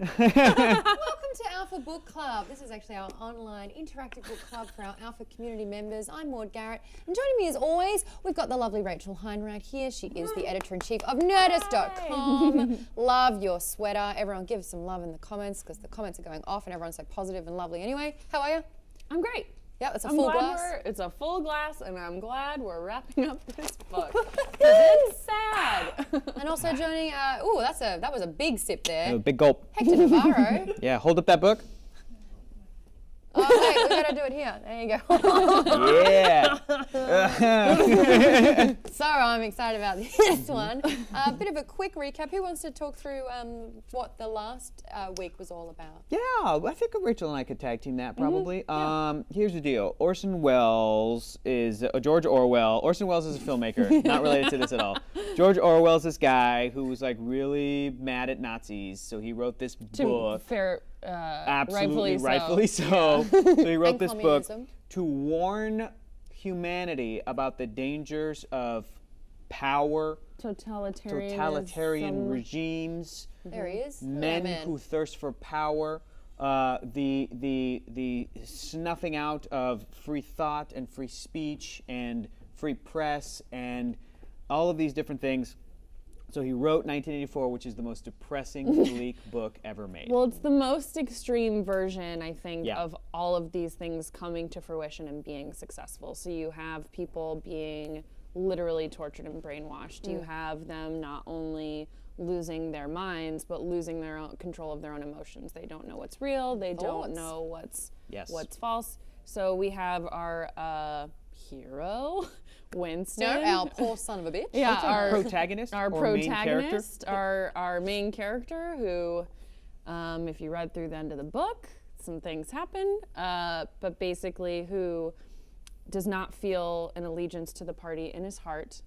Welcome to Alpha Book Club. This is actually our online interactive book club for our Alpha community members. I'm Maud Garrett, and joining me as always, we've got the lovely Rachel Heinrich here. She is the editor-in-chief of Nerdist.com. Love your sweater. Everyone give us some love in the comments because the comments are going off and everyone's so positive and lovely. Anyway, how are you? I'm great. Yeah, it's a full glass. It's a full glass, and I'm glad we're wrapping up this book. It's sad. And also joining, that was a big sip there. A big gulp. Hector Navarro. Yeah, hold up that book. Oh, wait, we gotta do it here. There you go. Yeah. So I'm excited about this one. A bit of a quick recap. Who wants to talk through what the last week was all about? Yeah, I think Rachel and I could tag team that probably. Yeah. Here's the deal. Orson Welles is George Orwell. Orson Welles is a filmmaker, not related to this at all. George Orwell's this guy who was like really mad at Nazis, so he wrote this book. Absolutely, rightfully so. So he wrote And this book communism. to warn humanity about the dangers of power, totalitarian regimes, There he is. men Yeah, who thirst for power, the snuffing out of free thought and free speech and free press and all of these different things. So he wrote 1984, which is the most depressing, bleak book ever made. Well, it's the most extreme version, I think, Yeah. of all of these things coming to fruition and being successful. So you have people being literally tortured and brainwashed. You have them not only losing their minds, but losing their own control of their own emotions. They don't know what's real. They don't know what's false. So we have our hero, Winston. No, our poor son of a bitch. Yeah, our protagonist, our or main protagonist, our main character, who, if you read through the end of the book, some things happen, but basically who does not feel an allegiance to the party in his heart,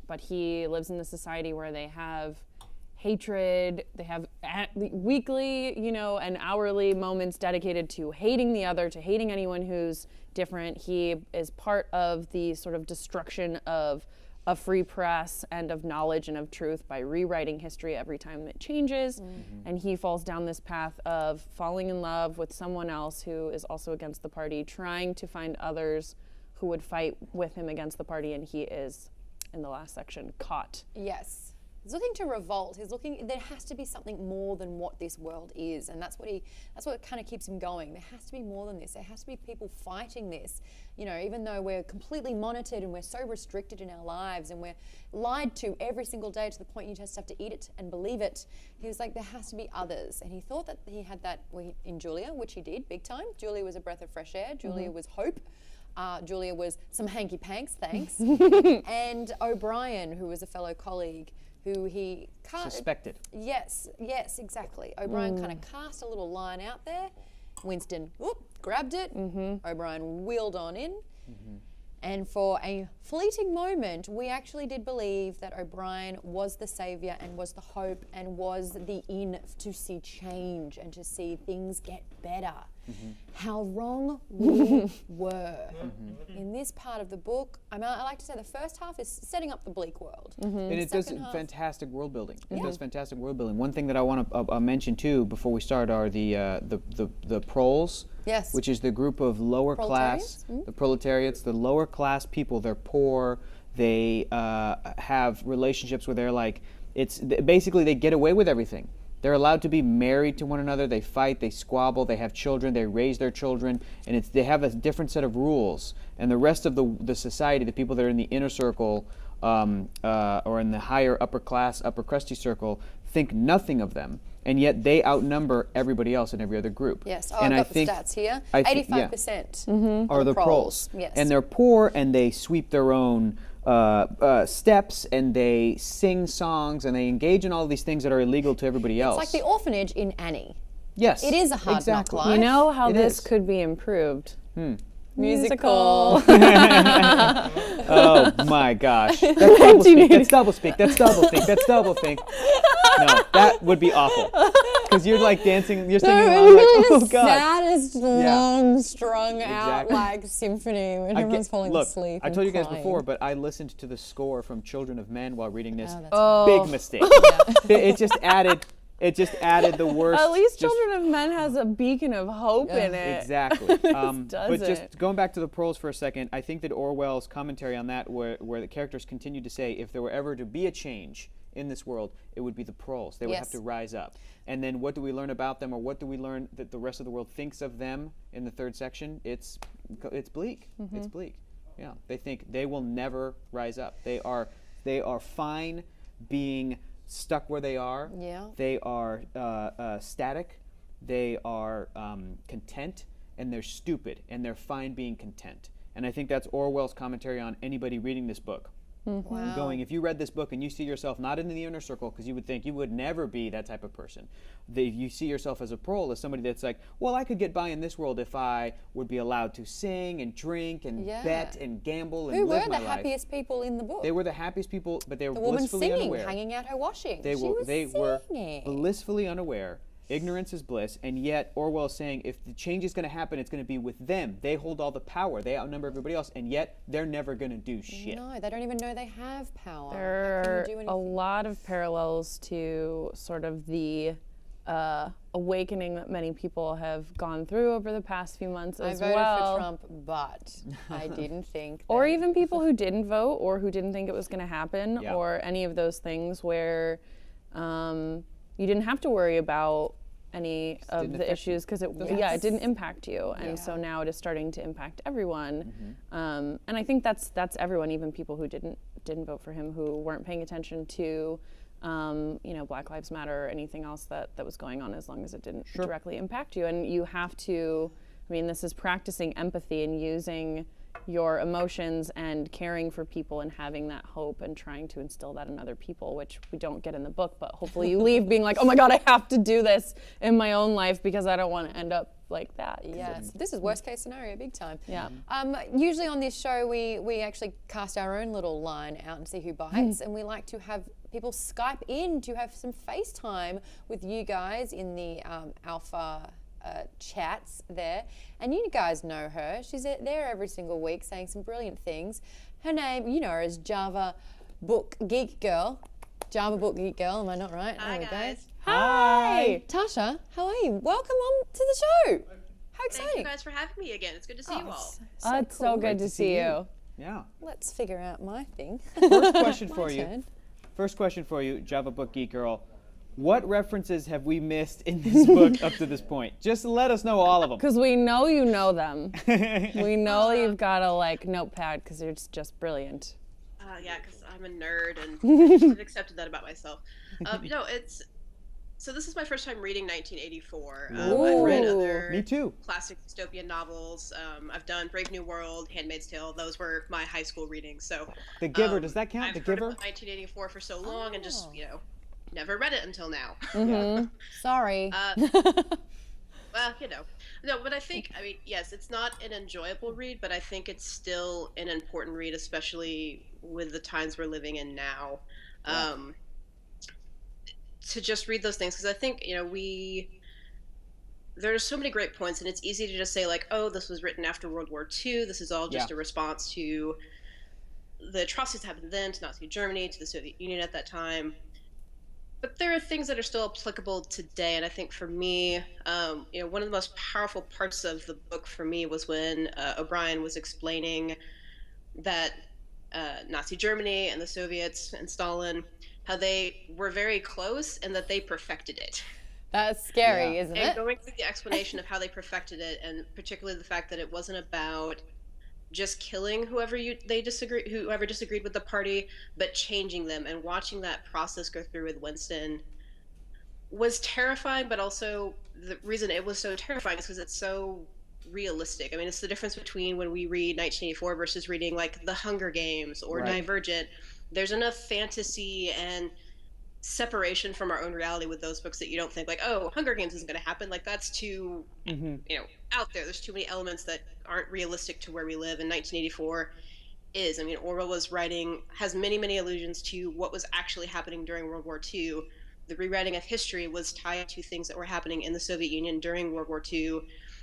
but he lives in a society where they have hatred, they have weekly, and hourly moments dedicated to hating the other, to hating anyone who's different. He is part of the sort of destruction of a free press and of knowledge and of truth by rewriting history every time it changes. And he falls down this path of falling in love with someone else who is also against the party, trying to find others who would fight with him against the party, and he is, in the last section, caught. Yes. He's looking to revolt. He's looking. There has to be something more than what this world is, and that's what kind of keeps him going. There has to be more than this. There has to be people fighting this. Even though we're completely monitored and we're so restricted in our lives and we're lied to every single day to the point you just have to eat it and believe it. He was like, there has to be others, and he thought that he had that in Julia, which he did big time. Julia was a breath of fresh air. Julia was hope. Julia was some hanky panks, thanks. And O'Brien, who was a fellow colleague, who he suspected. Yes, exactly. O'Brien kind of cast a little line out there. Winston grabbed it. O'Brien wheeled on in. And for a fleeting moment, we actually did believe that O'Brien was the savior and was the hope and was the in to see change and to see things get better. How wrong we were. In this part of the book, I like to say the first half is setting up the bleak world. And it does fantastic world building. It does fantastic world building. One thing that I want to mention too before we start are the proles. Yes. Which is the group of lower class, the proletariats, the lower class people. They're poor. They have relationships where they're like, basically they get away with everything. They're allowed to be married to one another. They fight. They squabble. They have children. They raise their children, and they have a different set of rules. And the rest of the society, the people that are in the inner circle or in the higher upper class, upper crusty circle, think nothing of them. And yet they outnumber everybody else in every other group. Yes, and I've got the stats here. 85% are the proles. Yes. And they're poor, and they sweep their own steps, and they sing songs, and they engage in all these things that are illegal to everybody else. It's like the orphanage in Annie. Yes. It is a hard knock life. You know how this is. could be improved? Musical. Oh my gosh. That's double speak. That's double speak. That's double speak. No, that would be awful. Because you're like dancing, you're singing along like, oh God. Saddest, long, strung out like symphony when everyone's falling asleep. I told you guys crying. before, but I listened to the score from Children of Men while reading this. Oh, Big mistake. It just added it just added the worst. At least Children of Men has a beacon of hope in it. Exactly. But doesn't. just going back to the Pearls for a second, I think that Orwell's commentary on that, where the characters continue to say, if there were ever to be a change in this world, it would be the Pearls. They would have to rise up. And then what do we learn about them, or what do we learn that the rest of the world thinks of them in the third section? It's bleak. It's bleak. Yeah, they think they will never rise up. They are fine being stuck where they are. Yeah. They are static. They are content, and they're stupid, and they're fine being content. And I think that's Orwell's commentary on anybody reading this book. Wow. Going, if you read this book and you see yourself not in the inner circle, because you would think you would never be that type of person. You see yourself as a Pearl, as somebody that's like, well, I could get by in this world if I would be allowed to sing and drink and bet and gamble and Who live were my the life. happiest people in the book? They were the happiest people, but they were the woman blissfully singing, unaware. hanging out her washing. They she was were singing. blissfully unaware. Ignorance is bliss, and yet Orwell is saying if the change is going to happen, it's going to be with them. They hold all the power. They outnumber everybody else, and yet they're never going to do shit. No, they don't even know they have power. There How are can you do a anything? lot of parallels to sort of the awakening that many people have gone through over the past few months I as voted well. for Trump, but I didn't think. Or that- even people who didn't vote or who didn't think it was going to happen, Yeah. or any of those things where you didn't have to worry about any of didn't the affect you. issues because it didn't impact you, and so now it is starting to impact everyone. And I think that's everyone, even people who didn't vote for him, who weren't paying attention to Black Lives Matter or anything else that was going on, as long as it didn't directly impact you. And you have to, this is practicing empathy and using your emotions and caring for people and having that hope and trying to instill that in other people, which we don't get in the book, but hopefully you leave being like, oh my God, I have to do this in my own life because I don't want to end up like that. Yes, this is worst case scenario, big time. Yeah. Usually on this show, we actually cast our own little line out and see who bites, and we like to have people Skype in to have some FaceTime with you guys in the Alpha chats there. And you guys know her. She's there every single week saying some brilliant things. Her name, you know her as Java Book Geek Girl. Java Book Geek Girl, am I not right? Hi, There we guys. go. Hi! Tasha, how are you? Welcome on to the show. How exciting. Thank you guys for having me again. It's good to see you all. It's so good to see you. Yeah. Let's figure out my thing. First question for My you. turn. First question for you, Java Book Geek Girl. What references have we missed in this book up to this point? Just let us know all of them. Because we know you know them. We know you've got a notepad because you're just brilliant. Yeah, because I'm a nerd and I've accepted that about myself. So this is my first time reading 1984. I've read other Me too. classic dystopian novels. I've done Brave New World, Handmaid's Tale. Those were my high school readings. So The Giver, does that count? I've The heard Giver? about 1984 for so long and just never read it until now. Sorry. Well, no, but I think, yes, it's not an enjoyable read, but I think it's still an important read, especially with the times we're living in now. To just read those things, because I think, there's so many great points, and it's easy to just say, this was written after World War II. This is all just a response to the atrocities that happened then, to Nazi Germany, to the Soviet Union at that time. But there are things that are still applicable today, and I think for me, one of the most powerful parts of the book for me was when O'Brien was explaining that Nazi Germany and the Soviets and Stalin, how they were very close and that they perfected it. That's scary, isn't And it? going through the explanation of how they perfected it, and particularly the fact that it wasn't about just killing whoever disagreed with the party, but changing them, and watching that process go through with Winston was terrifying. But also the reason it was so terrifying is because it's so realistic. It's the difference between when we read 1984 versus reading The Hunger Games or Divergent. There's enough fantasy and separation from our own reality with those books that you don't think Hunger Games isn't going to happen. That's too out there. There's too many elements that aren't realistic to where we live. And 1984 is. Orwell has many allusions to what was actually happening during World War II. The rewriting of history was tied to things that were happening in the Soviet Union during World War II,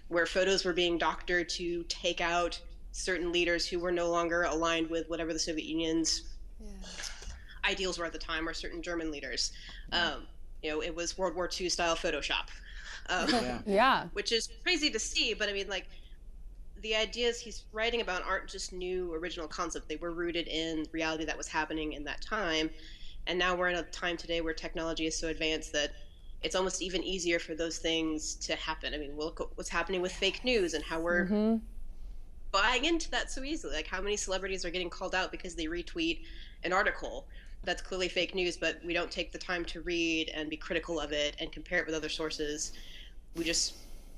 where photos were being doctored to take out certain leaders who were no longer aligned with whatever the Soviet Union's ideals were at the time, or certain German leaders. it was World War II style Photoshop. Yeah. Which is crazy to see, but I mean, like, the ideas he's writing about aren't just new original concepts. They were rooted in reality that was happening in that time. And now we're in a time today where technology is so advanced that it's almost even easier for those things to happen. I mean, look at what's happening with fake news and how we're buying into that so easily. Like, how many celebrities are getting called out because they retweet an article that's clearly fake news, but we don't take the time to read and be critical of it and compare it with other sources. We just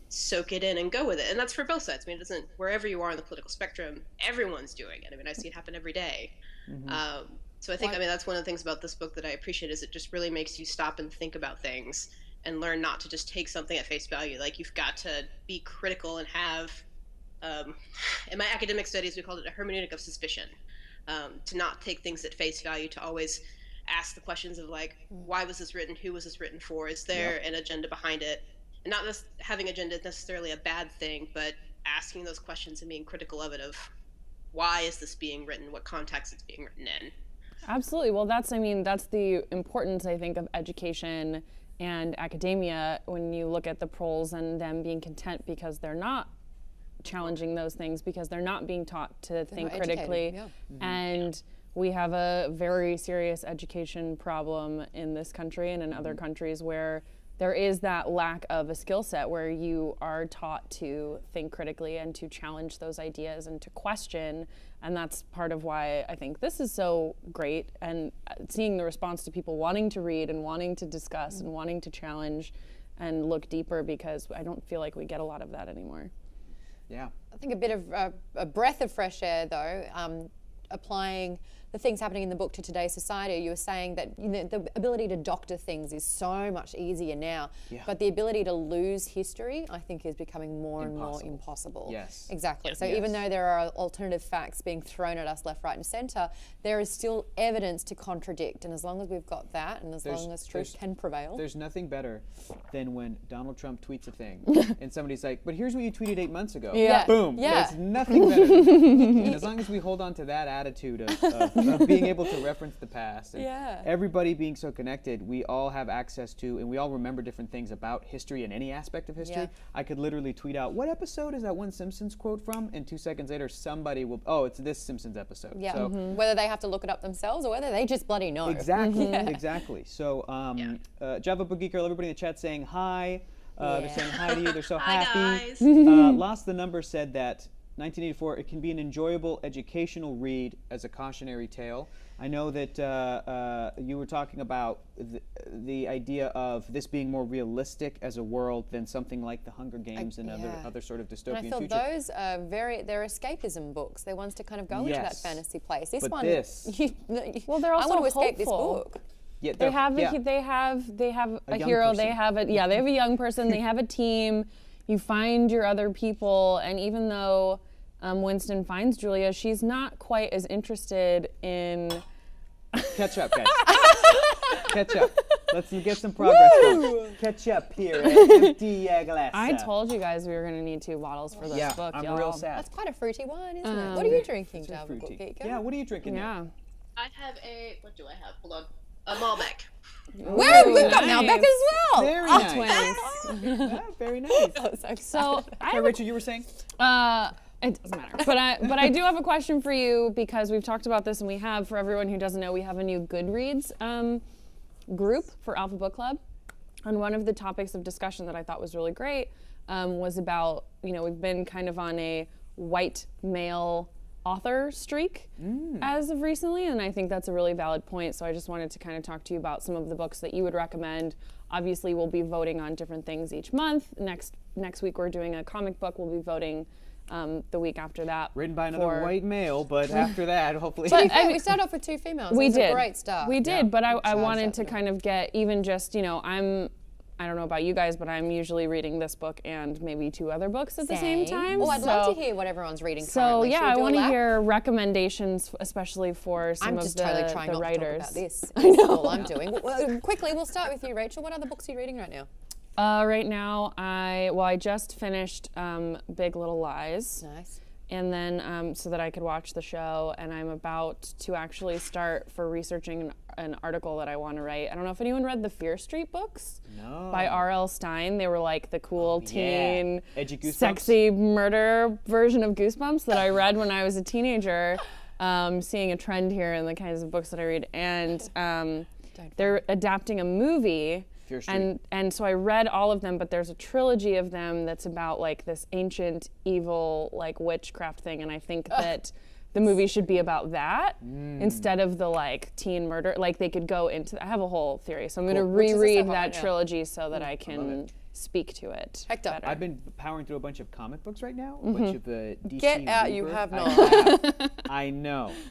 soak it in and go with it. And that's for both sides. I mean, it doesn't, wherever you are on the political spectrum, everyone's doing it. I mean, I see it happen every day. So I think, I mean, that's one of the things about this book that I appreciate, is it just really makes you stop and think about things and learn not to just take something at face value. Like, you've got to be critical and have, in my academic studies, we called it a hermeneutic of suspicion, to not take things at face value, to always ask the questions of, like, why was this written? Who was this written for? Is there an agenda behind it? And not just having agenda is necessarily a bad thing, but asking those questions and being critical of it, of why is this being written? What context it's being written in? Absolutely. Well, that's the importance, I think, of education and academia when you look at the proles and them being content because they're not challenging those things, because they're not being taught to think critically. And we have a very serious education problem in this country and in other countries where there is that lack of a skill set where you are taught to think critically and to challenge those ideas and to question. And that's part of why I think this is so great, and seeing the response to people wanting to read and wanting to discuss and wanting to challenge and look deeper, because I don't feel like we get a lot of that anymore. Yeah. I think a bit of a breath of fresh air, though, applying the things happening in the book to today's society. You were saying that the ability to doctor things is so much easier now, but the ability to lose history, I think, is becoming more and more impossible. Yes. Exactly. So even though there are alternative facts being thrown at us left, right and centre, there is still evidence to contradict. And as long as we've got that, and as long as truth can prevail. There's nothing better than when Donald Trump tweets a thing and somebody's like, but here's what you tweeted 8 months ago. Boom. There's nothing better. And as long as we hold on to that attitude of being able to reference the past, and everybody being so connected, we all have access to, and we all remember different things about history and any aspect of history. I could literally tweet out, what episode is that one Simpsons quote from? And 2 seconds later, somebody will, oh, it's this Simpsons episode. Yeah. So, whether they have to look it up themselves or whether they just bloody know. Exactly. Exactly. So, Java Boogie Girl, everybody in the chat saying hi. They're saying hi to you. They're so happy. Guys. Lost the Number said that 1984, it can be an enjoyable educational read as a cautionary tale. I know that you were talking about the idea of this being more realistic as a world than something like The Hunger Games and other sort of dystopian and I feel future. those are they're escapism books. They're ones to kind of go into that fantasy place. This but one, well, they're also I want to escape this hopeful. book. Yeah, They have a hero. person. They have a young person. They have a team. You find your other people, and even though Winston finds Julia, she's not quite as interested in. Catch up, guys. Catch up. Let's get some progress going. Catch up here. Empty glass. I told you guys we were going to need 2 bottles for this book, I'm y'all. real sad. That's quite a fruity wine, isn't it? What are you drinking, Java Fruity. Book Geek? Yeah, what are you drinking? Yeah. I have what do I have? Hold on. A Malbec. We've got nice. Malbec as well. Very nice. Yeah, very nice. So Hey, Rachel, you were saying? It doesn't matter. But I do have a question for you, because we've talked about this, and we have, for everyone who doesn't know, we have a new Goodreads group for Alpha Book Club. And one of the topics of discussion that I thought was really great was about, we've been kind of on a white male author streak as of recently, and I think that's a really valid point. So I just wanted to kind of talk to you about some of the books that you would recommend. Obviously, we'll be voting on different things each month. Next week we're doing a comic book. We'll be voting the week after that. Written by another white male, but after that, hopefully. But we started off with 2 females. We That's did. a great start. We did, but I wanted to kind of get even just, I don't know about you guys, but I'm usually reading this book and maybe 2 other books at the same time. Oh, I'd love to hear what everyone's reading So currently. yeah, Should we I do a want to lap? hear recommendations, especially for some I'm of just the, totally trying the not writers. to talk about this. That's all I'm doing. Quickly, we'll start with you, Rachel. What other books are you reading right now? Right now, I just finished Big Little Lies. Nice. and then so that I could watch the show. And I'm about to actually start for researching an article that I want to write. I don't know if anyone read the Fear Street books by R.L. Stein. They were like the cool teen, Edgy Goosebumps? sexy murder version of Goosebumps that I read when I was a teenager. Seeing a trend here in the kinds of books that I read, and they're adapting a movie. Fear Street. And so I read all of them, but there's a trilogy of them that's about like this ancient evil like witchcraft thing, and I think that the movie should be about that instead of the like teen murder. Like they could go into. I have a whole theory, so I'm going to reread that trilogy so that I can speak to it. Hector. better. I've been powering through a bunch of comic books right now, a bunch of the DC. Get out, you Rebirth. have I not. have.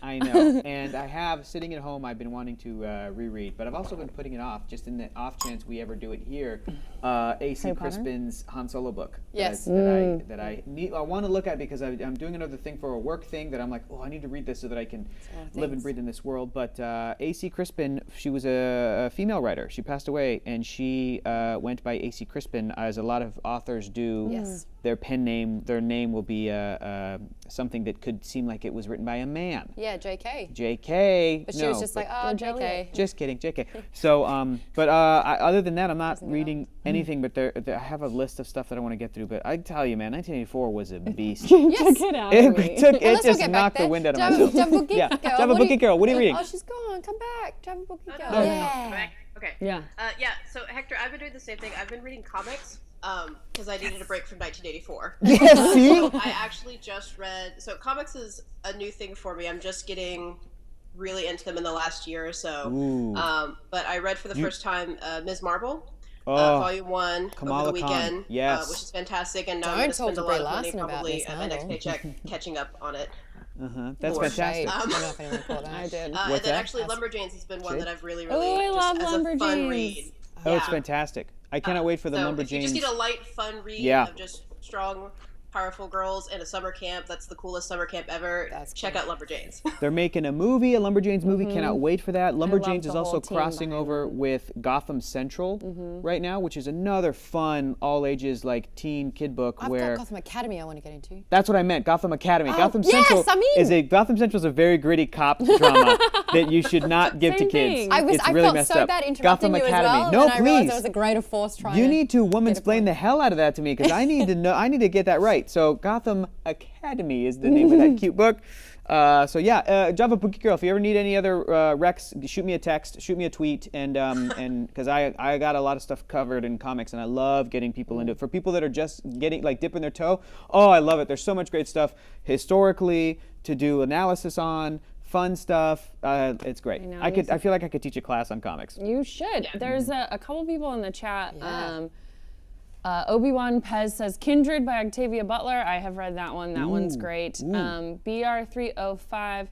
I know. And I have, sitting at home, I've been wanting to reread, but I've also been putting it off, just in the off chance we ever do it here, A.C. Crispin's Han Solo book. Yes. That I need, I want to look at because I'm doing another thing for a work thing that I'm like, oh, I need to read this so that I can live and breathe in this world. But A.C. Crispin, she was a female writer. She passed away, and she went by A.C. Crispin, as a lot of authors do. Yes. Their pen name, their name will be something that could seem like it was written by a man. Yeah, JK. JK. But she was just like, oh, JK. Just kidding, JK. So, other than that, I'm not reading anything, but I have a list of stuff that I want to get through. But I tell you, man, 1984 was a beast. Yes. Get out of me. Let's Just not get back knocked the there. wind out of Java- myself. Java Bookie Yeah, Girl. Java What are Bookie you- Girl, what are you reading? Oh, she's gone. Come back. Java Bookie Girl. No, Yeah. back. Okay. Yeah. Yeah. So Hector, I've been doing the same thing. I've been reading comics because I needed a break from 1984. See? I actually just read. So comics is a new thing for me. I'm just getting really into them in the last year or so. But I read for the first time Ms. Marvel. Volume 1 Kamala over the Khan. weekend, Yes. which is fantastic, and now Don't I'm going to talk spend to a Brie lot of money Larson about probably Miss at my next Marvel. paycheck catching up on it. That's More fantastic. I don't know if anyone caught that. I did. And What's then that? actually Lumberjanes has been one Shade? that I've really, Oh, I just love as a fun Lumberjanes. read. Oh, it's Yeah. fantastic. I cannot wait for the So if you just Lumberjanes. need a light, fun read of just strong, powerful girls in a summer camp, that's the coolest summer camp ever. That's Check out Lumberjanes. They're making a movie, a Lumberjanes movie. Cannot wait for that. Lumberjanes the is also whole team crossing behind over with Gotham Central right now, which is another fun, all ages like teen kid book I've where. got Gotham Academy I want to get into. That's what I meant. Gotham Academy. Gotham yes, Central I'm in. Gotham Central is a very gritty cop drama that you should not give to Same kids. thing. I It's I really felt messed so up. bad interrupting Gotham you Academy. as well, No, and I realized please. there was a greater force trying You to need to get a woman-splain point. the hell out of that to me because I need to know. I need to get that right. So Gotham Academy is the name of that cute book. Java Bookie Girl. If you ever need any other recs, shoot me a text, shoot me a tweet, and because I got a lot of stuff covered in comics, and I love getting people into it. For people that are just getting dipping their toe, oh, I love it. There's so much great stuff historically to do analysis on. Fun stuff. It's great. know, I feel like I could teach a class on comics. You should. There's a couple people in the chat. Yeah. Obi-Wan Pez says Kindred by Octavia Butler. I have read that one. That one's great. BR3058.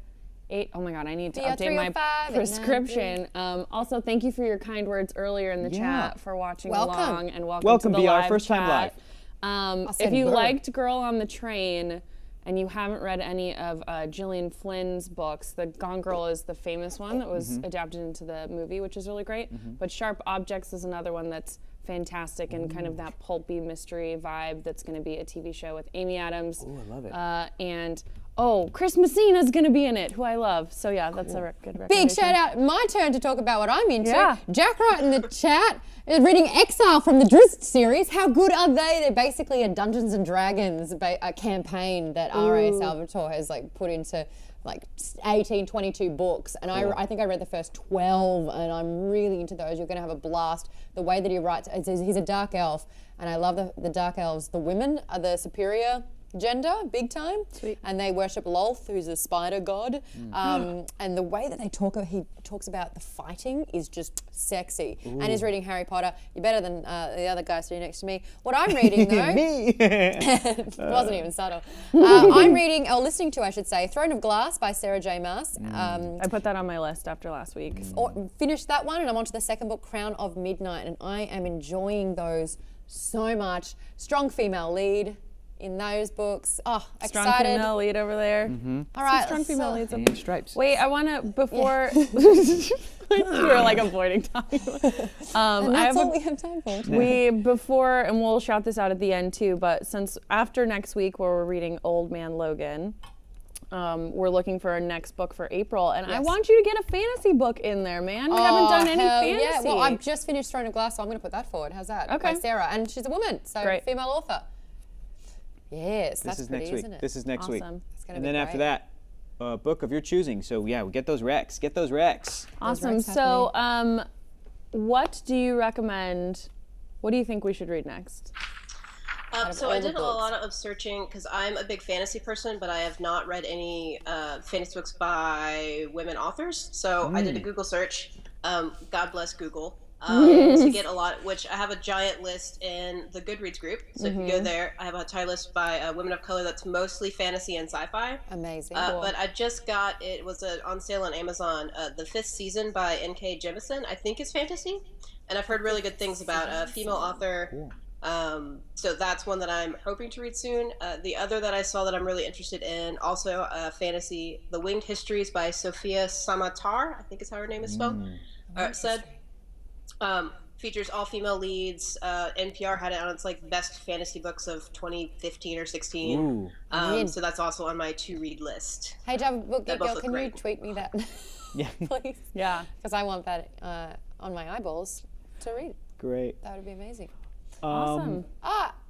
Oh my God, I need to update my BR305 prescription. Also, thank you for your kind words earlier in the Yeah. chat for watching Welcome. along and welcome Welcome, to the BR. live First time chat. live. If you burr. liked Girl on the Train and you haven't read any of Gillian Flynn's books, the Gone Girl is the famous one that was adapted into the movie, which is really great. But Sharp Objects is another one that's fantastic and kind of that pulpy mystery vibe that's going to be a TV show with Amy Adams. Ooh, I love it. And Chris Messina's going to be in it, who I love. So yeah, that's a good recommendation. Big shout out. My turn to talk about what I'm into. Yeah. Jack Wright in the chat is reading Exile from the Drizzt series. How good are they? They're basically a Dungeons and Dragons campaign that R.A. Salvatore has put into 18, 22 books. And I think I read the first 12 and I'm really into those. You're going to have a blast. The way that he writes, he's a dark elf and I love the dark elves. The women are the superior gender, big time. Sweet. And they worship Lolth, who's a spider god. And the way that he talks about the fighting is just sexy. And he's reading Harry Potter. You're better than the other guy sitting next to me. What I'm reading though, Me. it wasn't even subtle. I'm reading, or listening to, I should say, Throne of Glass by Sarah J. Maas. I put that on my list after last week. Finished that one and I'm on to the second book, Crown of Midnight, and I am enjoying those so much. Strong female lead. in those books. Oh, Strong excited. female lead over there. All right, Strong female leads. And stripes. Wait, I want to, before, we're like avoiding talking about And I that's have all a- we have time for. before, and we'll shout this out at the end too, but since after next week where we're reading Old Man Logan, we're looking for our next book for April, and I Yes. want you to get a fantasy book in there, man. We haven't done any hell fantasy. Yeah, well, I've just finished Throne of Glass, so I'm going to put that forward. How's that? Okay. By Sarah, and she's a woman, so Great. female author. Yes, This that's is pretty, next week. isn't it? This is next week. Awesome. It's gonna And be then after great. that, a book of your choosing. So yeah, we get those recs. Get those recs. Awesome. Recs So, what do you recommend? What do you think we should read next? So all I the did a books. lot of searching because I'm a big fantasy person, but I have not read any fantasy books by women authors. So I did a Google search. God bless Google. To get a lot, which I have a giant list in the Goodreads group. So if you go there, I have a entire list by women of color that's mostly fantasy and sci-fi. Amazing. But I just got it was on sale on Amazon. The 5th season by N.K. Jemisin, I think is fantasy, and I've heard really good things about a female author. So that's one that I'm hoping to read soon. The other that I saw that I'm really interested in, also fantasy, The Winged Histories by Sophia Samatar, I think is how her name is spelled, said. Features all female leads. NPR had it on its like best fantasy books of 2015 or 16. Ooh. So that's also on my to read list. Hey, Java Book They Geek both Girl, look can you great. tweet me that, Yeah. please? Yeah. Because I want that on my eyeballs to read. Great. That would be amazing. Awesome.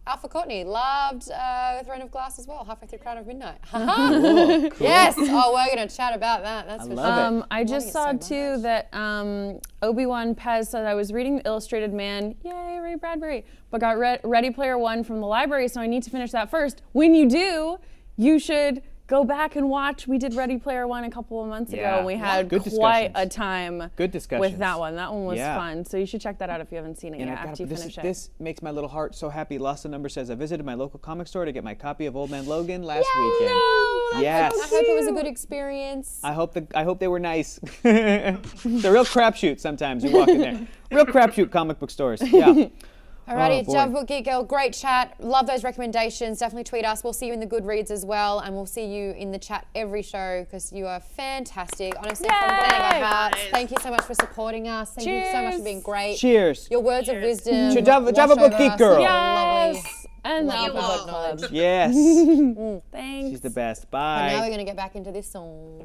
Alpha Courtney loved Throne of Glass as well, halfway through Crown of Midnight. Haha. Yes. Oh, we're going to chat about that. That's for love sure. it. I just it saw so too much. that Obi-Wan Pez said I was reading The Illustrated Man, yay, Ray Bradbury, but got Ready Player One from the library, so I need to finish that first. When you do, you should go back and watch. We did Ready Player One a couple of months ago, Yeah. and we had Good quite a discussions. time Good discussions. with that one. That one was Yeah. fun, so you should check that out if you haven't seen it And yet I gotta- after you this, finish it. this makes my little heart so happy. Lassa Number says I visited my local comic store to get my copy of Old Man Logan last weekend. Yes. I hope it was a good experience. I hope they were nice. It's a real crapshoot sometimes you walk in there. Real crapshoot comic book stores. Yeah. Alrighty, Oh, boy. Java Book Geek Girl, great chat. Love those recommendations. Definitely tweet us. We'll see you in the Goodreads as well, and we'll see you in the chat every show because you are fantastic. Honestly, from the bottom of Yay! our hearts, Nice. thank you so much for supporting us. Thank you so much for Cheers. being great. Cheers. Your words of wisdom. To Java wash Book over Geek us. Girl. Lovely. Yes, and the Love Alpha you Book all. Club. Yes. Thanks. She's the best. But now we're Bye. going to get back into this song.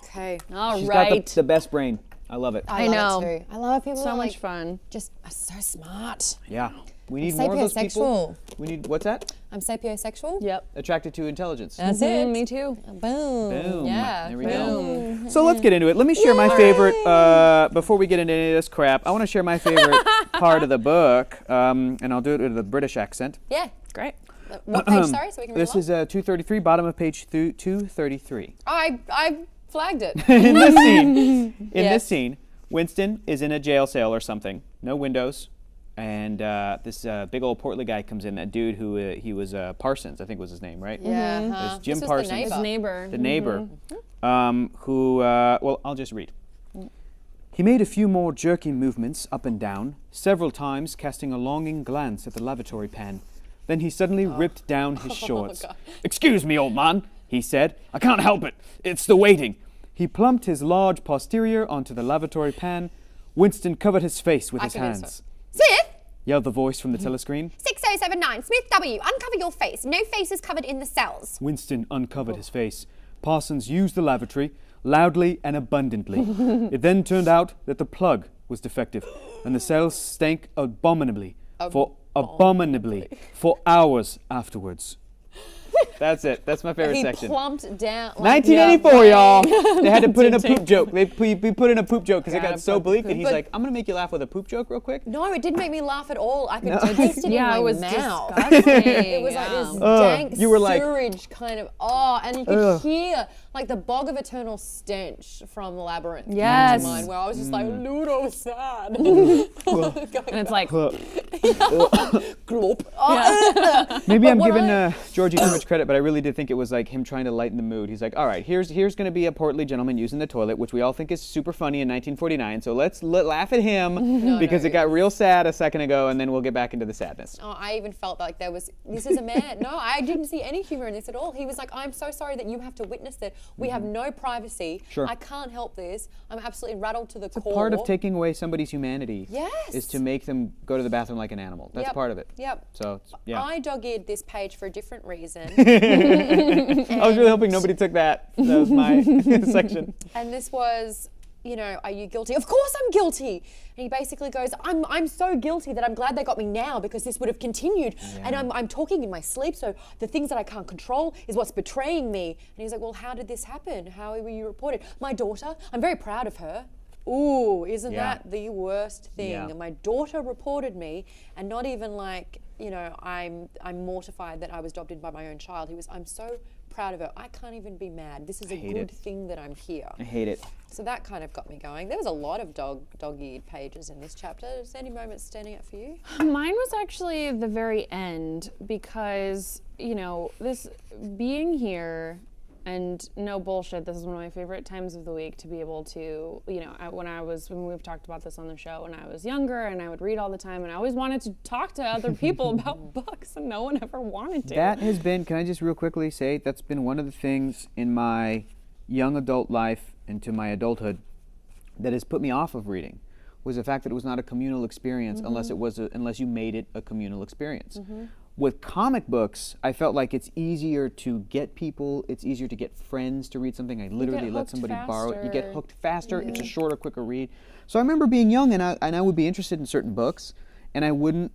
Okay. All She's right. got the best brain. I love it. I love it too. I love people So that are much like, fun. just are so smart. Yeah. We need more of those people. Sapiosexual. We need, what's that? I'm sapiosexual. Yep. Attracted to intelligence. That's it. Me too. Boom. Boom. Yeah. There we boom. go. So let's get into it. Let me share my favorite, before we get into any of this crap, I want to share my favorite part of the book, and I'll do it with a British accent. Yeah. Great. What page, sorry, so we can read This is 233, bottom of page 233. I flagged it. In this scene, Yes. this scene, Winston is in a jail cell or something, no windows, and this big old portly guy comes in. That dude who he was Parsons, I think was his name, right? Yeah. It's Jim This was Parsons. The His neighbor. neighbor. The neighbor, who, well, I'll just read. He made a few more jerky movements up and down, several times casting a longing glance at the lavatory pan. Then he suddenly ripped down his shorts. God. "Excuse me, old man," he said. "I can't help it. It's the waiting." He plumped his large posterior onto the lavatory pan. Winston covered his face with his can do this hands. Smith, Yelled the voice from the telescreen. 6079, Smith W, uncover your face. No face is covered in the cells. Winston uncovered his face. Parsons used the lavatory, loudly and abundantly. It then turned out that the plug was defective, and the cells stank abominably for hours afterwards. That's it. That's my favorite He section. plumped down. Like, 1984, y'all. They had to put in a poop joke. They put in a poop joke because it Gotta got so put the bleak that he's But- like, "I'm gonna make you laugh with a poop joke real quick." No, it didn't make me laugh at all. I could taste it Yeah, in it my was mouth. disgusting. It was like this Ugh, dank you were like- sewage kind of, and you could hear like the bog of eternal stench from the labyrinth. came to Yes. mind, where I was just like, Ludo sad. And it's like, Glop. Maybe I'm what giving Georgie too much credit, but I really did think it was like him trying to lighten the mood. He's like, all right, here's going to be a portly gentleman using the toilet, which we all think is super funny in 1949. So let's laugh at him because it got real sad a second ago, and then we'll get back into the sadness. Oh, I even felt like this is a man. No, I didn't see any humor in this at all. He was like, I'm so sorry that you have to witness that. We have no privacy. Sure. I can't help this. I'm absolutely rattled to the core. Part of taking away somebody's humanity Yes. is to make them go to the bathroom like an animal. That's Yep. part of it. Yep. So, yeah. I dog-eared this page for a different reason. I was really hoping nobody took that. That was my section. And this was, are you guilty? Of course I'm guilty. And he basically goes, I'm so guilty that I'm glad they got me now because this would have continued. And I'm talking in my sleep, so the things that I can't control is what's betraying me. And he's like, well, how did this happen? How were you reported? My daughter, I'm very proud of her. Ooh, isn't that the worst thing? Yeah. My daughter reported me, and not even like, I'm mortified that I was adopted by my own child. I'm so proud of her. I can't even be mad. This is a good thing that I'm here. I hate it. So that kind of got me going. There was a lot of dog-eared pages in this chapter. Is there any moments standing out for you? Mine was actually the very end because, this being here and no bullshit, this is one of my favorite times of the week to be able to, when we've talked about this on the show, when I was younger and I would read all the time and I always wanted to talk to other people about books and no one ever wanted to. That has been, can I just real quickly say, that's been one of the things in my young adult life into my adulthood that has put me off of reading, was the fact that it was not a communal experience unless you made it a communal experience. With comic books, I felt like it's easier to get people, it's easier to get friends to read something. I literally let somebody borrow it. You get hooked faster, it's a shorter, quicker read. So I remember being young and I would be interested in certain books and I wouldn't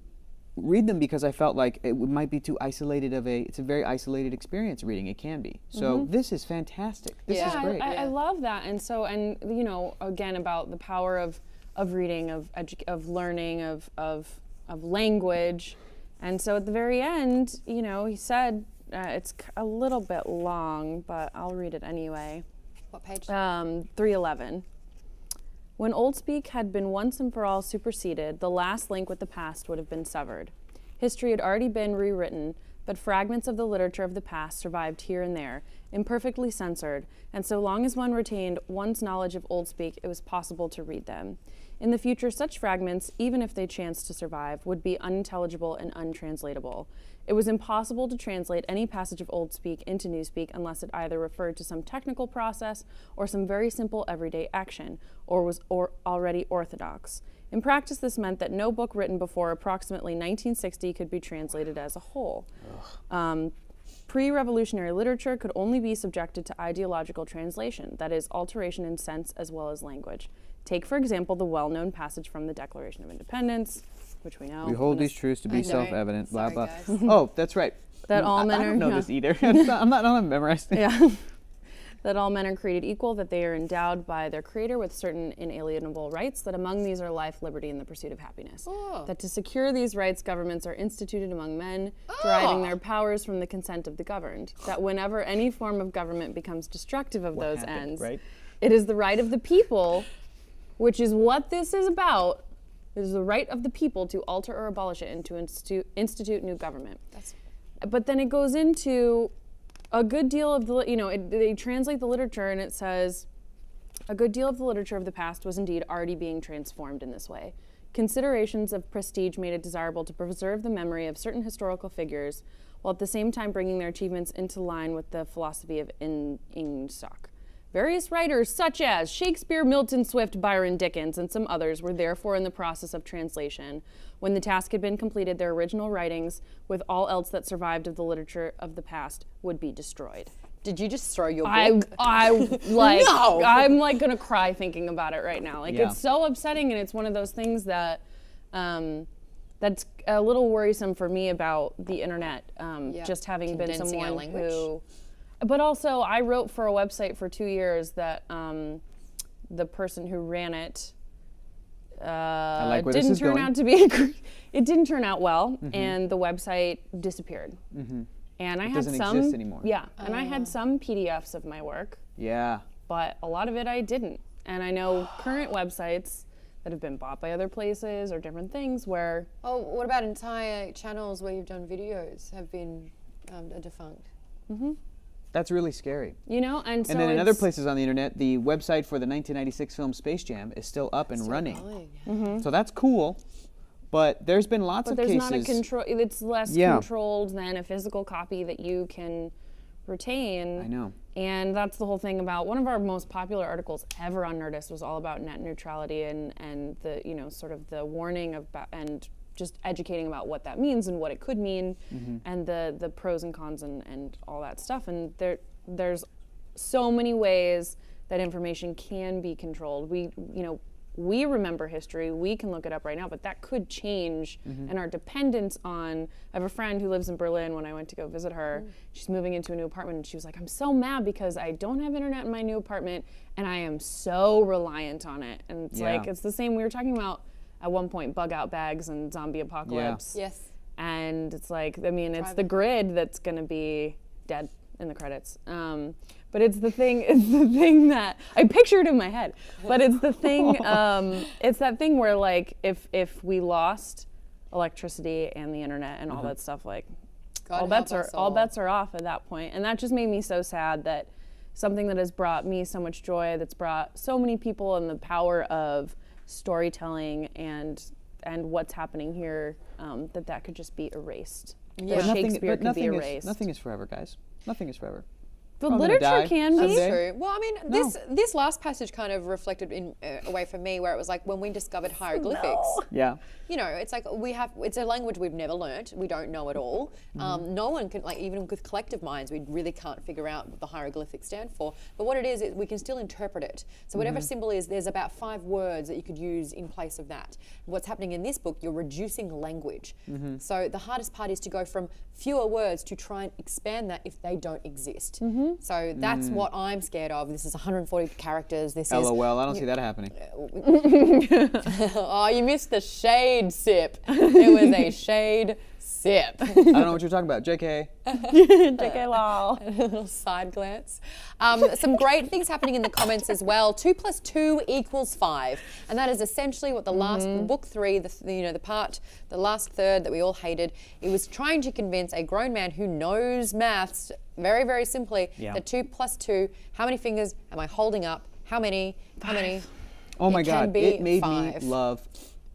read them because I felt like it might be too isolated it's a very isolated experience reading, it can be. So this is fantastic. This is great. I love that. And so, again, about the power of reading, of learning, of language. And so at the very end, he said, it's a little bit long, but I'll read it anyway. What page? 311. When Old Speak had been once and for all superseded, the last link with the past would have been severed. History had already been rewritten, but fragments of the literature of the past survived here and there, imperfectly censored, and so long as one retained one's knowledge of Old Speak, it was possible to read them. In the future, such fragments, even if they chanced to survive, would be unintelligible and untranslatable. It was impossible to translate any passage of Old Speak into Newspeak unless it either referred to some technical process or some very simple everyday action, or was already orthodox. In practice, this meant that no book written before approximately 1960 could be translated as a whole. Pre-revolutionary literature could only be subjected to ideological translation, that is, alteration in sense as well as language. Take, for example, the well-known passage from the Declaration of Independence, which we know. We hold these truths to be self-evident, blah, Sorry, blah. guys. Oh, that's right. That all men I don't are- know yeah. this either. I'm not memorized. Yeah. That all men are created equal, that they are endowed by their Creator with certain inalienable rights, that among these are life, liberty, and the pursuit of happiness. Oh. That to secure these rights, governments are instituted among men, deriving their powers from the consent of the governed. That whenever any form of government becomes destructive of those happened, ends, right? it is the right of the people, which is what this is about, it is the right of the people to alter or abolish it and to institute new government. But then it goes into a good deal of the, they translate the literature and it says, a good deal of the literature of the past was indeed already being transformed in this way. Considerations of prestige made it desirable to preserve the memory of certain historical figures, while at the same time bringing their achievements into line with the philosophy of Ingsoc. Various writers, such as Shakespeare, Milton, Swift, Byron, Dickens, and some others, were therefore in the process of translation. When the task had been completed, their original writings, with all else that survived of the literature of the past, would be destroyed. Did you just throw your I book? like, No! I'm like gonna cry thinking about it right now. Like, Yeah. it's so upsetting, and it's one of those things that, that's a little worrisome for me about the internet. Just having been Condensing our someone language. who, but also I wrote for a website for 2 years that the person who ran it like where this didn't is turn going. out to be. It didn't turn out well, and the website disappeared. And I had doesn't some. exist anymore. Yeah, and I had some PDFs of my work, Yeah. but a lot of it I didn't. And I know current websites that have been bought by other places or different things where Oh, what about entire channels where you've done videos have been defunct? That's really scary. You know, and so And then in other it's- places on the internet, the website for the 1996 film Space Jam is still up and running. So that's cool. But there's been lots But of there's cases. not a control. It's less Yeah. controlled than a physical copy that you can retain. I know. And that's the whole thing about one of our most popular articles ever on Nerdist was all about net neutrality and the, you know, sort of the warning about and just educating about what that means and what it could mean and the pros and cons and all that stuff. And there's so many ways that information can be controlled. We remember history, we can look it up right now, but that could change. And our dependence on, I have a friend who lives in Berlin. When I went to go visit her, she's moving into a new apartment and she was like, I'm so mad because I don't have internet in my new apartment and I am so reliant on it. And it's like, it's the same, we were talking about at one point bug out bags and zombie apocalypse. Yes. And it's like, I mean, it's the grid that's gonna be dead in the credits. But it's the thing that I pictured in my head. But it's the thing, it's that thing where like if we lost electricity and the internet and all that stuff, like all bets are off at that point. And that just made me so sad that something that has brought me so much joy, that's brought so many people and the power of storytelling and what's happening here, that could just be erased. Yeah. That Shakespeare could be erased. Nothing is forever, guys. Nothing is forever. The I'm gonna literature die can be. someday. True. Well, I mean, this last passage kind of reflected in a way for me where it was like when we discovered hieroglyphics. Yeah. You know, it's like it's a language we've never learnt. We don't know it all. No one can, like, even with collective minds, we really can't figure out what the hieroglyphics stand for. But what it is we can still interpret it. So whatever symbol is, there's about 5 words that you could use in place of that. What's happening in this book, you're reducing language. So the hardest part is to go from fewer words to try and expand that if they don't exist. So that's what I'm scared of. This is 140 characters. This is LOL. I don't see that happening. Oh, you missed the shade sip. It was a shade sip. I don't know what you're talking about. JK. JK lol. A little side glance. Some great things happening in the comments as well. 2 + 2 = 5, and that is essentially what the last book 3, the last third that we all hated. It was trying to convince a grown man who knows maths very, very simply that 2 + 2. How many fingers am I holding up? How many? How many? Oh my It can God! be It made 5. me love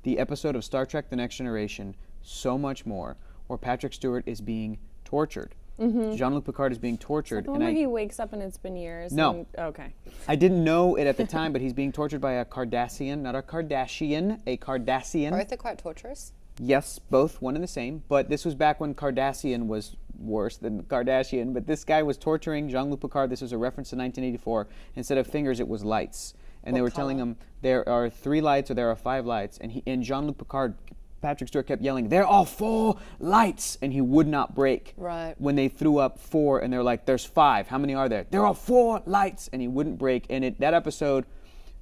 the episode of Star Trek: The Next Generation so much more, where Patrick Stewart is being tortured. Jean-Luc Picard is being tortured, The one where he wakes up and it's been years. No. Okay. I didn't know it at the time, but he's being tortured by a Cardassian, not a Kardashian, a Cardassian. Both are quite torturous. Yes, both one and the same. But this was back when Cardassian was worse than Kardashian. But this guy was torturing Jean-Luc Picard. This was a reference to 1984. Instead of fingers, it was lights. And they were telling him there are 3 lights or there are 5 lights. And Jean-Luc Picard, Patrick Stewart kept yelling, "There are 4 lights!" And he would not break. Right. When they threw up 4 and they're like, "There's 5. How many are there?" "There are 4 lights!" And he wouldn't break. And that episode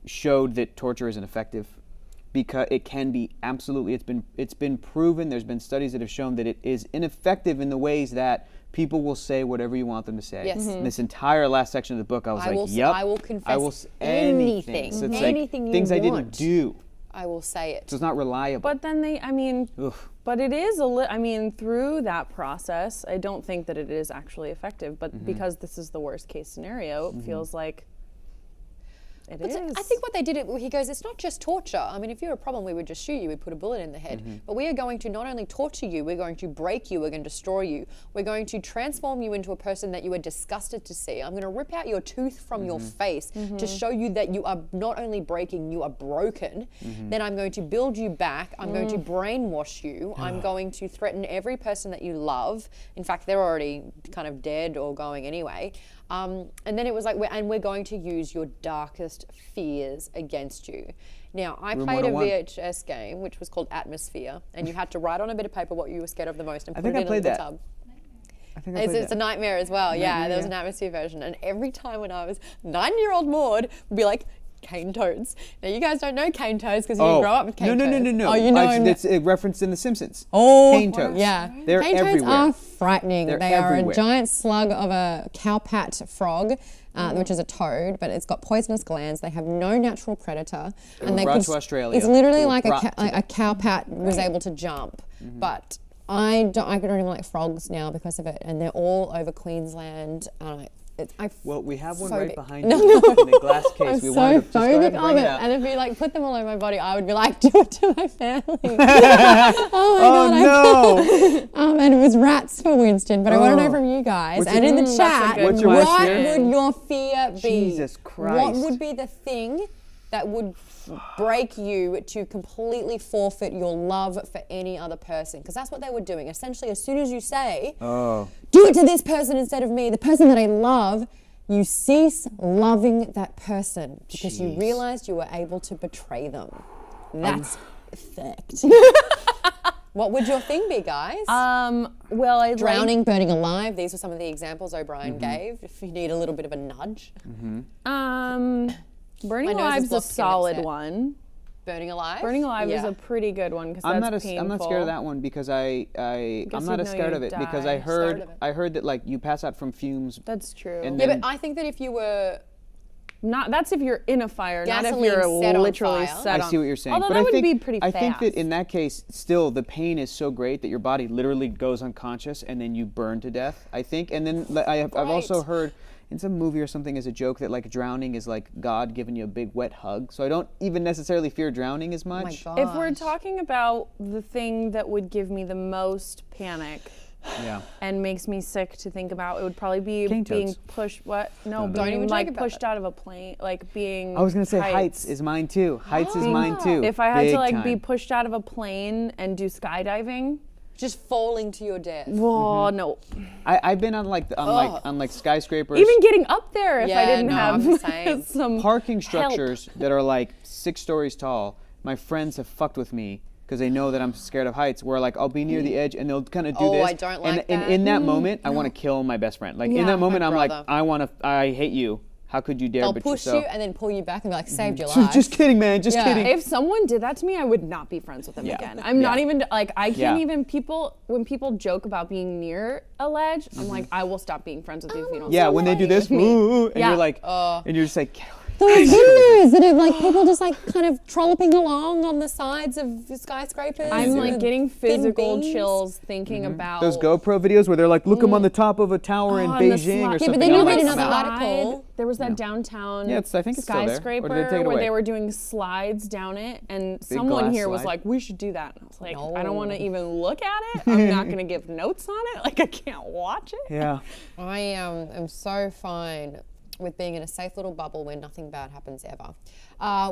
showed that torture isn't effective. Because it can be absolutely, it's been proven. There's been studies that have shown that it is ineffective in the ways that people will say whatever you want them to say. Yes. In this entire last section of the book, I was "Yep, I will confess anything." So it's anything like you things I didn't want. do. I will say it. So it's not reliable. But then but it is through that process, I don't think that it is actually effective. But because this is the worst case scenario, it feels like it is. I think what they did, he goes, it's not just torture. I mean, if you're a problem, we would just shoot you. We'd put a bullet in the head. But we are going to not only torture you, we're going to break you, we're going to destroy you. We're going to transform you into a person that you are disgusted to see. I'm going to rip out your tooth from your face to show you that you are not only breaking, you are broken. Then I'm going to build you back. I'm going to brainwash you. I'm going to threaten every person that you love. In fact, they're already kind of dead or going anyway. And then it was like, we're going to use your darkest fears against you. Now, I played a 101. VHS game, which was called Atmosphere, and you had to write on a bit of paper what you were scared of the most and I put think it I in a played little that. tub. I think I played It's a that. nightmare as well. Yeah, there was an Atmosphere version. And every time when I was 9-year-old Maud would be like, cane toads. Now, you guys don't know cane toads because you didn't grow up with cane toads. No. Oh, you know It's referenced in The Simpsons. Oh, cane toads. Yeah. They're cane everywhere. toads are frightening. They're they are everywhere. a giant slug of a cowpat frog, which is a toad, but it's got poisonous glands. They have no natural predator. They were brought to Australia. It's literally They were like brought to a cowpat was able to jump, but I don't even like frogs now because of it, and they're all over Queensland. Well, we have one phobic. right behind you in the glass case. I'm We so wanted to just go ahead phobic and of bring it, it up. and if you like put them all over my body, I would be like, do it to my family. Oh no! and it was rats for Winston, but I want to know from you guys What's and your- in the chat, good What's your worst what fear? would your fear be? Jesus What Christ. would be the thing that would break you to completely forfeit your love for any other person? Because that's what they were doing. Essentially, as soon as you say, Oh. do it to this person instead of me, the person that I love, you cease loving that person because you Jeez. realized you were able to betray them. That's fact. What would your thing be, guys? Well, I Drowning, burning alive. These were some of the examples O'Brien gave. If you need a little bit of a nudge. Burning My nose is Alive's a blocked, getting solid upset. one. Burning alive? Burning Alive is Yeah. a pretty good one because I'm that's not painful. I'm not scared of that one because I'm not you'd as know scared you'd of it because die. I heard of it. I heard that like you pass out from fumes. That's true. And Yeah, then but I think that if you were Not that's if you're in a fire, not if Gasoline you're set on literally fire. set I on. see what you're saying. Although but that I would think, be pretty I fast. think that in that case, still the pain is so great that your body literally goes unconscious and then you burn to death. I think, and then I've also Right. heard in some movie or something as a joke that like drowning is like God giving you a big wet hug. So I don't even necessarily fear drowning as oh my much. God. If we're talking about the thing that would give me the most panic Yeah. and makes me sick to think about, it would probably be Cane being toads. pushed. What? No, Don't being even joke like about pushed that. out of a plane, like being. I was gonna say heights is mine too. Heights is mine too. If I had Big to like be time. pushed out of a plane and do skydiving, just falling to your death. oh no. I've been on like on like skyscrapers. Even getting up there if I Yeah, didn't no, have I'm the same. some parking help. structures that are like 6 stories tall. My friends have fucked with me because they know that I'm scared of heights. Where like I'll be near the edge and they'll kind of do Oh, this. I don't and, like and that. in that moment, I want to kill my best friend. Like in Yeah, that moment, my I'm like, brother. I hate you. How could you dare? They'll but push yourself. you and then pull you back and be like, saved your life. Just kidding, man. Just Yeah. kidding. If someone did that to me, I would not be friends with them Yeah. again. I'm not Yeah. even like I can't Yeah. even when people joke about being near a ledge, I'm like I will stop being friends with you if you don't. Yeah, stop when they do this, with me. ooh, and Yeah. you're like, and you're just like, get away. Those videos that are like people just like kind of trolloping along on the sides of skyscrapers. I'm with like getting thin physical beams. chills thinking about Those GoPro videos where they're like, look, I'm on the top of a tower in on the Beijing slide. or Yeah, something. but then and you I'm read like, another I'm out. article. There was that downtown Yeah, I think it's still there. Or did they skyscraper take it where away? they were doing slides down it, and someone glass here was slide? like, "We should do that." And I was like, "I don't want to No. even look at it. I'm not going to give notes on it. Like I can't watch it." Yeah. I am so fine with being in a safe little bubble where nothing bad happens ever.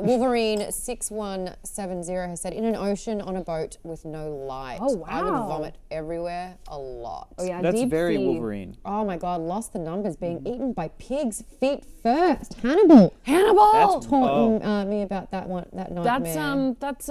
Wolverine 6170 has said, in an ocean on a boat with no light. Oh, I would wow. vomit everywhere a lot. Oh yeah, That's deep very sea. Wolverine. Oh my God, lost the numbers, being eaten by pigs feet first. Hannibal. Hannibal. Taught me about that one, that nightmare. That's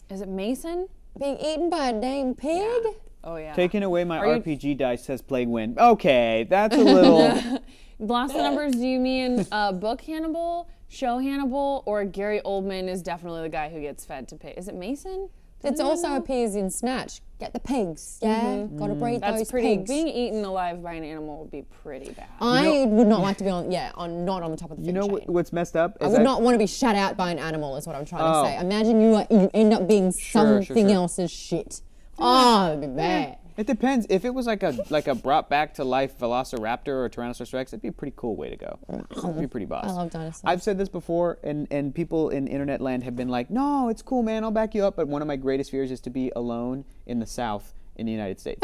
is it Mason? Being eaten by a dang pig? Oh yeah. Taking away my Are you- RPG dice says Plague Win. Okay, that's a little. Lost the numbers. Do you mean book Hannibal, show Hannibal, or Gary Oldman is definitely the guy who gets fed to pig? Is it Mason? It also appears in Snatch. Get the pigs, yeah? Gotta breed That's those pretty. pigs. Being eaten alive by an animal would be pretty bad. I would not like to be not on the top of the You food know chain. what's messed up? I Is would not want to be shut out by an animal, is what I'm trying Oh. to say. Imagine you end up being Sure, something sure. else's shit. Oh, it'd be bad. It depends. If it was like a brought back to life Velociraptor or Tyrannosaurus Rex, it'd be a pretty cool way to go. It'd be pretty boss. I love dinosaurs. I've said this before, and people in internet land have been like, "No, it's cool, man. I'll back you up." But one of my greatest fears is to be alone in the South in the United States.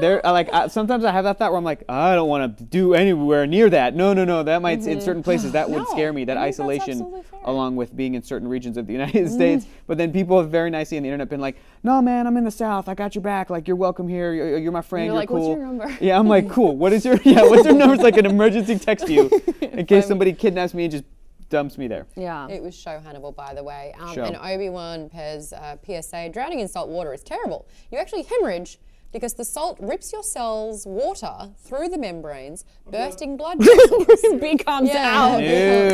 Sometimes I have that thought where I'm like, I don't want to do anywhere near that. No. That might in certain places that would No, scare me. That I think that's isolation, absolutely fair. along with being in certain regions of the United States. But then people have very nicely on the internet been like, "No, man, I'm in the South. I got your back. Like you're welcome here. You're my friend. You're You're like, cool." "What's your number?" Yeah, I'm like, "Cool. What's your number?" It's like an emergency text you in case somebody kidnaps me and just dumps me there. Yeah. It was Show Hannibal, by the way. Show. And Obi-Wan Pez PSA, drowning in salt water is terrible. You actually hemorrhage because the salt rips your cells' water through the membranes, bursting blood vessels. B comes Yeah. out. Yeah.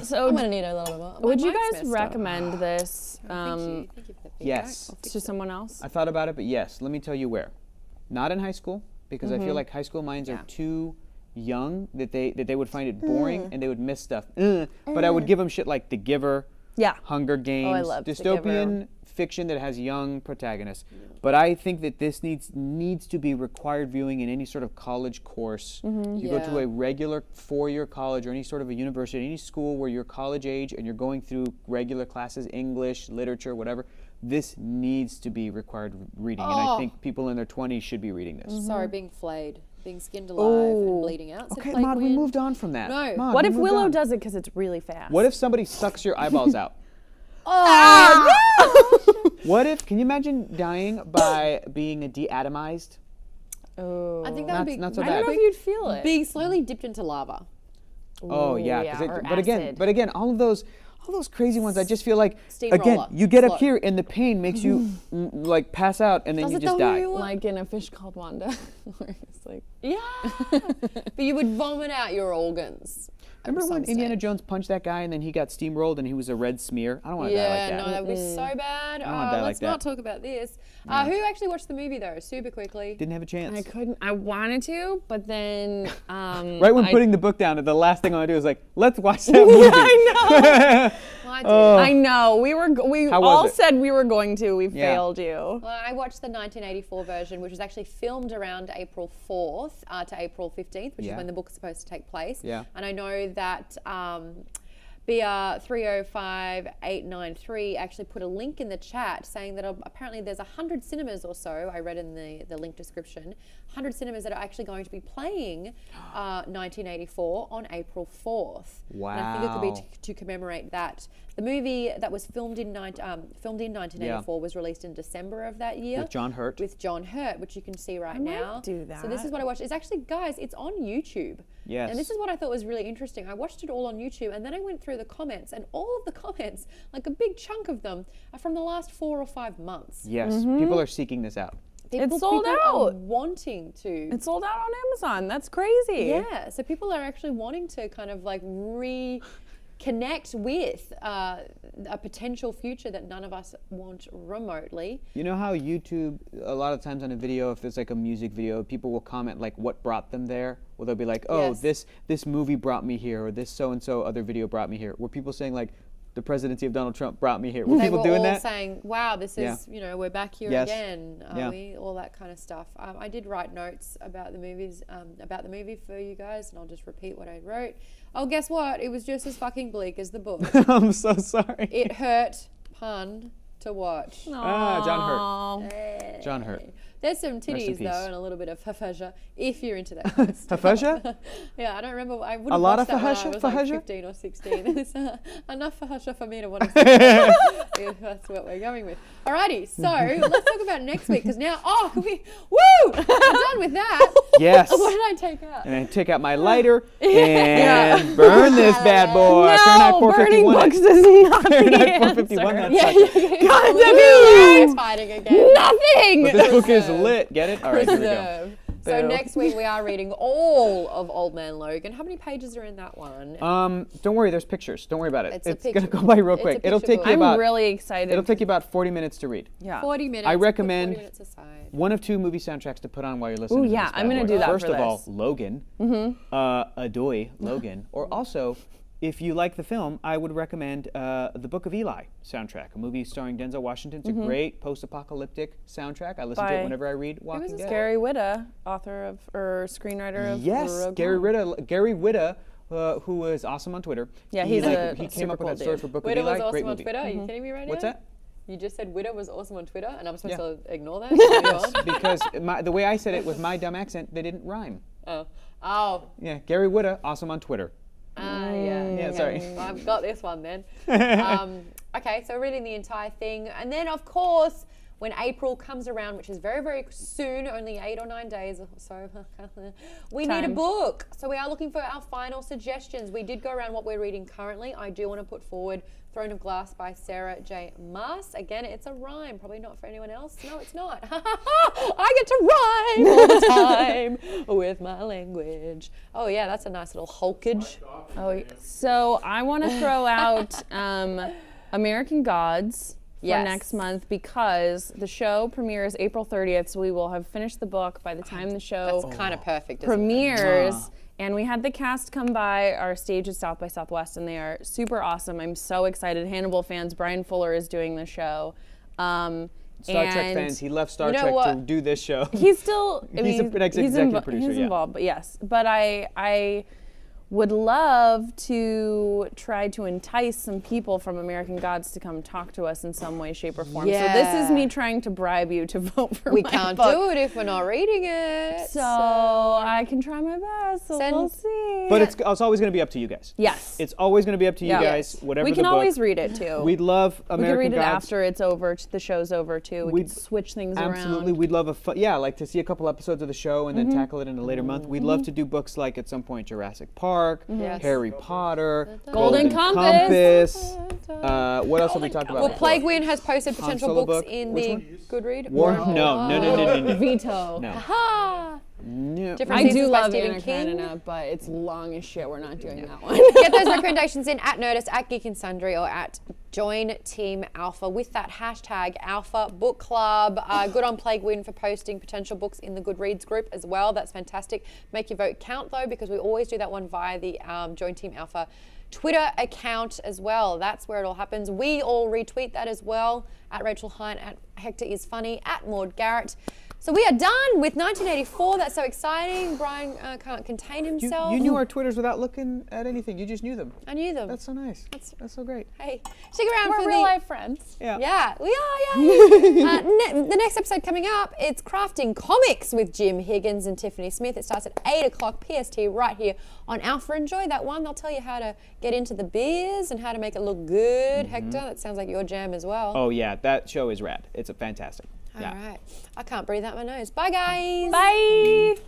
So I'm going to need a little bit more. would you My mic's guys messed up. recommend this Thank you for the feedback. Yes. to someone else? I thought about it, but yes. Let me tell you where. Not in high school, because I Mm-hmm. feel like high school minds are too young that they would find it boring and they would miss stuff. But I would give them shit like The Giver, Yeah. Hunger Games, loved The dystopian fiction that has young protagonists. But I think that this needs to be required viewing in any sort of college course. You go to a regular 4-year college or any sort of a university, any school where you're college age and you're going through regular classes, English, literature, whatever. This needs to be required reading, and I think people in their 20s should be reading this. Sorry, being flayed, being skinned alive and bleeding out. Okay, Maud, we moved on from that. No. Maud, What we if moved Willow on. does it because it's really fast? What if somebody sucks your eyeballs out? What if? Can you imagine dying by being deatomized? Oh. I think that would be. not so I bad. don't know if you'd feel it. Being slowly dipped into lava. Oh yeah, 'cause or but again, all those crazy ones. I just feel like Steamroller. you get up Slow. here and the pain makes you like pass out and then Does you it just though, die. you- Like in A Fish Called Wanda. Where it's like, Yeah. But you would vomit out your organs. Remember when some Indiana stage. Jones punched that guy and then he got steamrolled and he was a red smear? I don't want to die like Yeah, that. no, that would be so bad. don't wanna die like Let's not that. talk about this. Who actually watched the movie though? Super quickly. Didn't have a chance. I couldn't. I wanted to, but then. Right when putting the book down, the last thing I want to do is like, let's watch that movie. Yeah, I know. Well, I did. I know. We How was all it? said we were going to. We Yeah. failed you. Well, I watched the 1984 version, which was actually filmed around April 4th to April 15th, which Yeah. is when the book's supposed to take place. Yeah. And I know that BR 305893 actually put a link in the chat saying that apparently there's 100 cinemas or so, I read in the link description, 100 cinemas that are actually going to be playing 1984 on April 4th. And I think it could Wow. be to commemorate that. The movie that was filmed in 1984 was released in December of that year. With John Hurt. With John Hurt, which you can see right might now. do So this that. is what I watched. It's actually, guys, it's on YouTube. Yes. And this is what I thought was really interesting. I watched it all on YouTube and then I went through the comments, and all of the comments, like a big chunk of them, are from the last 4 or 5 months. Yes, people are seeking this out. sold people out. Are wanting to. It's sold out on Amazon. That's crazy. Yeah, so people are actually wanting to kind of like reconnect with a potential future that none of us want remotely. You know how YouTube, a lot of times on a video, if there's like a music video, people will comment like what brought them there? Well, they'll be like, oh, Yes. this movie brought me here, or this so-and-so other video brought me here. Were people saying like, the presidency of Donald Trump brought me here? Were They people were doing all that? saying, wow, this Yeah. is, we're back here Yes. again, are Yeah. we? All that kind of stuff. I did write notes about the movies, about the movie for you guys, and I'll just repeat what I wrote. Oh, guess what? It was just as fucking bleak as the book. I'm so sorry. It hurt, pun, to watch. John Hurt. Aw. John Hurt. There's some in titties peace. though, and a little bit of fafasha, if you're into that kind of stuff. Fafasha? Yeah, I don't remember. I would A have lot watched of that when I fafasha? was like Fafasha? 15 or 16. It's enough fafasha for me to want to see it. If that's what we're going with. Alrighty, so let's talk about next week, because now, we're done with that. Yes. What did I take out? And I take out my lighter and burn this bad boy. No, Fahrenheit burning 451. books is not the Fahrenheit answer. 451. That Yeah, sucker. God, We're Debbie! fighting again. Nothing! But this book is lit. Get it? All right, here we go. Reserve. So Boo. next week we are reading all of Old Man Logan. How many pages are in that one? Don't worry, there's pictures. Don't worry about it. It's a It's gonna picture- go by real it's a quick. It'll picture take book. you I'm about really excited. it'll take you about 40 minutes to read. yeah. 40 minutes. I put recommend 40 minutes aside. one of 2 movie soundtracks to put on while you're listening. Ooh, to yeah, this I'm bad gonna boy. do that First for of all, this. Logan, Adoy, Logan, or also, if you like the film, I would recommend the Book of Eli soundtrack, a movie starring Denzel Washington. It's a great post-apocalyptic soundtrack. I listen to By- it whenever I read Walking this Dead. Gary Whitta, author of or screenwriter of Yes, Rogue Gary One. Whitta, who is awesome on Twitter. Yeah, he's a he came super up with cool that story dude. for Book Witta of Eli. was awesome Great on movie. Twitter. Are you kidding me right What's now? that? You just said Witta was awesome on Twitter, and I'm supposed Yeah. to ignore that? Move on? Because the way I said it with my dumb accent, they didn't rhyme. Oh, Yeah, Gary Whitta, awesome on Twitter. yeah. Yeah, okay. sorry. Well, I've got this one then. Okay, so reading the entire thing. And then, of course, when April comes around, which is very, very soon, only 8 or 9 days or so, we need a Time. book. So we are looking for our final suggestions. We did go around what we're reading currently. I do want to put forward Throne of Glass by Sarah J. Maas. Again, it's a rhyme. Probably not for anyone else. No, it's not. I get to rhyme all the time with my language. Oh, yeah, that's a nice little hulkage. Oh, yeah. So I want to throw out American Gods for Yes. next month because the show premieres April 30th, so we will have finished the book by the time the show That's kind of perfect, isn't it? premieres. And we had the cast come by our stage at South by Southwest, and they are super awesome. I'm so excited. Hannibal fans, Brian Fuller is doing the show. Star Trek and fans, he left Star You know Trek to what? do this show. he's still He's an executive producer, he's yeah. involved, but yes, but I would love to try to entice some people from American Gods to come talk to us in some way, shape, or form. So this is me Yeah. trying to bribe you to vote for We my can't book. do it if we're not reading it. So I can try my best. So Send- we'll see. But it's always going to be up to you guys. yes, It's always going to be up to you Yeah. guys, whatever we the can book. always read it too. We'd love we can American read it Gods. after it's over. The show's over too. We can We'd- switch things Absolutely, around. we'd love like to see a couple episodes of the show and then tackle it in a later month. We'd love to do books like at some point Jurassic Park, Yes. Harry Potter, Golden Compass. What else have we talked about? Well, Plague Wind has posted potential Solo books book. in Which the one? Goodread. War? Whoa. No. Veto. No. Ha! No. Different I do Seasons by love Stephen Anna King. Karenina, but it's long as shit. We're not doing that one. Get those recommendations in at Nerdist, at Geek and Sundry, or at Join Team Alpha with that hashtag Alpha Book Club. Good on Plague Wind for posting potential books in the Goodreads group as well. That's fantastic. Make your vote count though, because we always do that one via the Join Team Alpha Twitter account as well. That's where it all happens. We all retweet that as well. At Rachel Hine, at Hector is Funny, at Maud Garrett. So we are done with 1984. That's so exciting. Brian can't contain himself. You knew our Twitters without looking at anything. You just knew them. I knew them. That's so nice. That's so great. Hey, stick around We're for real the life friends. Yeah, we are. Yeah. The next episode coming up, it's Crafting Comics with Jim Higgins and Tiffany Smith. It starts at 8 o'clock PST right here on Alpha. Enjoy that one. They'll tell you how to get into the beers and how to make it look good. Hector, that sounds like your jam as well. Oh yeah, that show is rad. It's fantastic. All right. I can't breathe out my nose. Bye, guys. Bye.